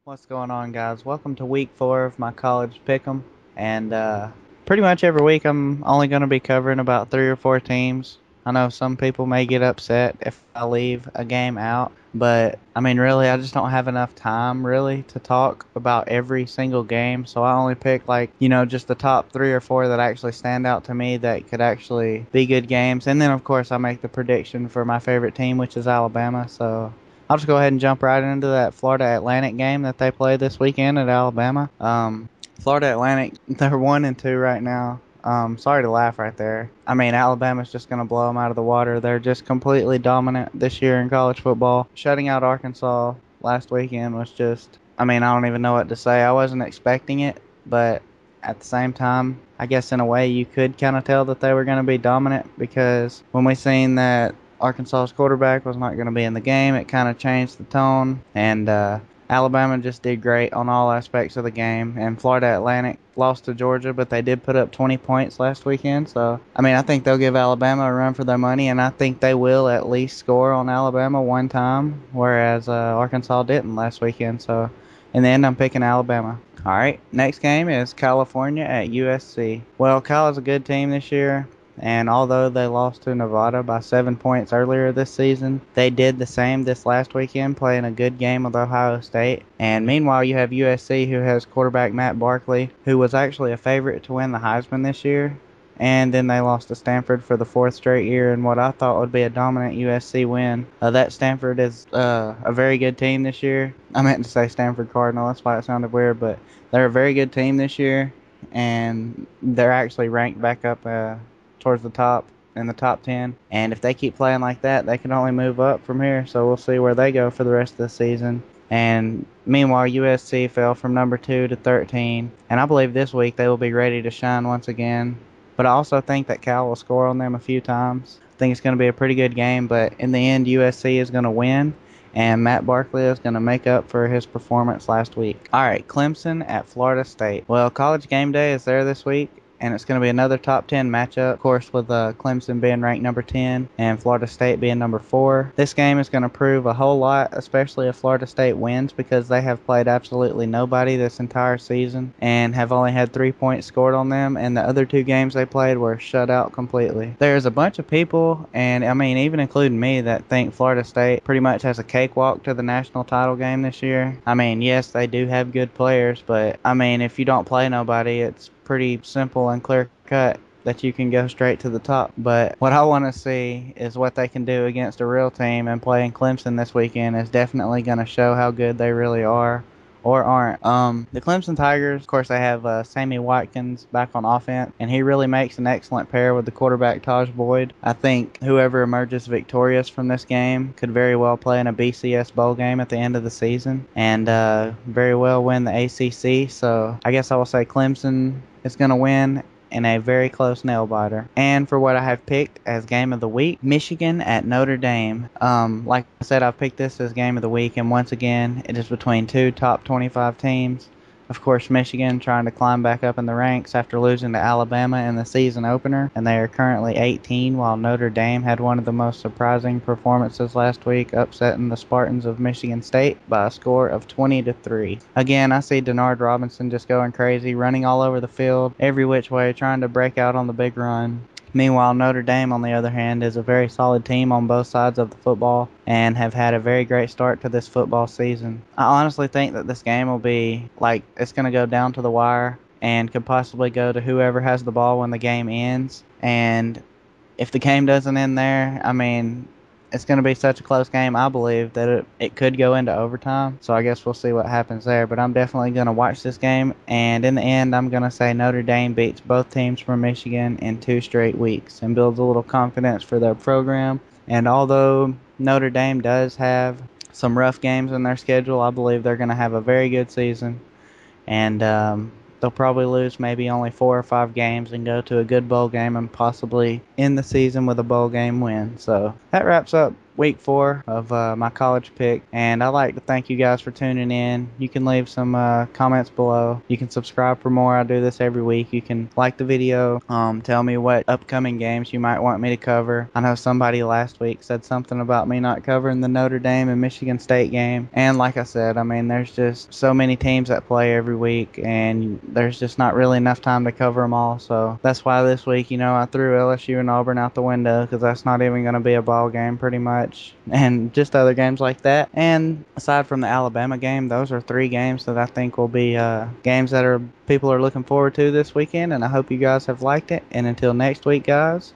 What's going on, guys? Welcome to week 4 of my college pick'em. And pretty much every week, I'm only going to be covering about 3 or 4 teams. I know some people may get upset if I leave a game out, but I mean, really, I just don't have enough time really to talk about every single game. So I only pick, like, just the top 3 or 4 that actually stand out to me that could actually be good games. And then, of course, I make the prediction for my favorite team, which is Alabama. So I'll just go ahead and jump right into that Florida Atlantic game that they played this weekend at Alabama. Florida Atlantic, they're 1-2 right now. Sorry to laugh right there. I mean, Alabama's just going to blow them out of the water. They're just completely dominant this year in college football. Shutting out Arkansas last weekend was just, I mean, I don't even know what to say. I wasn't expecting it, but at the same time, I guess in a way you could kind of tell that they were going to be dominant because when we seen that Arkansas's quarterback was not going to be in the game, it kind of changed the tone. And Alabama just did great on all aspects of the game. And Florida Atlantic lost to Georgia, but they did put up 20 points last weekend. So, I mean, I think they'll give Alabama a run for their money, and I think they will at least score on Alabama one time, whereas Arkansas didn't last weekend. So, in the end, I'm picking Alabama. All right, next game is California at USC. Well, Cal is a good team this year, and although they lost to Nevada by 7 points earlier this season, they did the same this last weekend, playing a good game with Ohio State. And meanwhile, you have USC, who has quarterback Matt Barkley, who was actually a favorite to win the Heisman this year. And then they lost to Stanford for the fourth straight year in what I thought would be a dominant USC win. That Stanford is a very good team this year. I meant to say Stanford Cardinal, that's why it sounded weird, but they're a very good team this year, and they're actually ranked back up towards the top in the top 10. And if they keep playing like that, they can only move up from here. So we'll see where they go for the rest of the season. And meanwhile, USC fell from number 2 to 13. And I believe this week they will be ready to shine once again. But I also think that Cal will score on them a few times. I think it's going to be a pretty good game, but in the end, USC is going to win, and Matt Barkley is going to make up for his performance last week. All right, Clemson at Florida State. Well, College Game Day is there this week, and it's going to be another top 10 matchup, of course, with Clemson being ranked number 10 and Florida State being number 4. This game is going to prove a whole lot, especially if Florida State wins, because they have played absolutely nobody this entire season and have only had 3 points scored on them, and the other 2 games they played were shut out completely. There's a bunch of people, and I mean, even including me, that think Florida State pretty much has a cakewalk to the national title game this year. I mean, yes, they do have good players, but I mean, if you don't play nobody, it's pretty simple and clear cut that you can go straight to the top. But what I want to see is what they can do against a real team, and playing Clemson this weekend is definitely going to show how good they really are or aren't. The Clemson Tigers, of course, they have Sammy Watkins back on offense, and he really makes an excellent pair with the quarterback Taj Boyd. I think whoever emerges victorious from this game could very well play in a BCS bowl game at the end of the season and very well win the ACC. So I guess I will say Clemson is going to win in a very close nail biter. And for what I have picked as game of the week, Michigan at Notre Dame. Like I said, I've picked this as game of the week, and once again, it is between 2 top 25 teams. Of course, Michigan trying to climb back up in the ranks after losing to Alabama in the season opener, and they are currently 18, while Notre Dame had one of the most surprising performances last week, upsetting the Spartans of Michigan State by a score of 20-3. Again, I see Denard Robinson just going crazy, running all over the field, every which way, trying to break out on the big run. Meanwhile, Notre Dame, on the other hand, is a very solid team on both sides of the football and have had a very great start to this football season. I honestly think that this game will be like it's going to go down to the wire and could possibly go to whoever has the ball when the game ends. And if the game doesn't end there, I mean, it's going to be such a close game, I believe, that it could go into overtime. So I guess we'll see what happens there. But I'm definitely going to watch this game. And in the end, I'm going to say Notre Dame beats both teams from Michigan in 2 straight weeks and builds a little confidence for their program. And although Notre Dame does have some rough games in their schedule, I believe they're going to have a very good season. And they'll probably lose maybe only 4 or 5 games and go to a good bowl game and possibly end the season with a bowl game win. So that wraps up week 4 of my college pick, and I'd like to thank you guys for tuning in. You can leave some comments below. You can subscribe for more. I do this every week. You can like the video, tell me what upcoming games you might want me to cover. I know somebody last week said something about me not covering the Notre Dame and Michigan State game, and like I said, I mean, there's just so many teams that play every week, and there's just not really enough time to cover them all. So that's why this week, I threw LSU and Auburn out the window, because that's not even going to be a ball game pretty much, and just other games like that. And aside from the Alabama game, those are 3 games that I think will be games that people are looking forward to this weekend, and I hope you guys have liked it. And until next week, guys,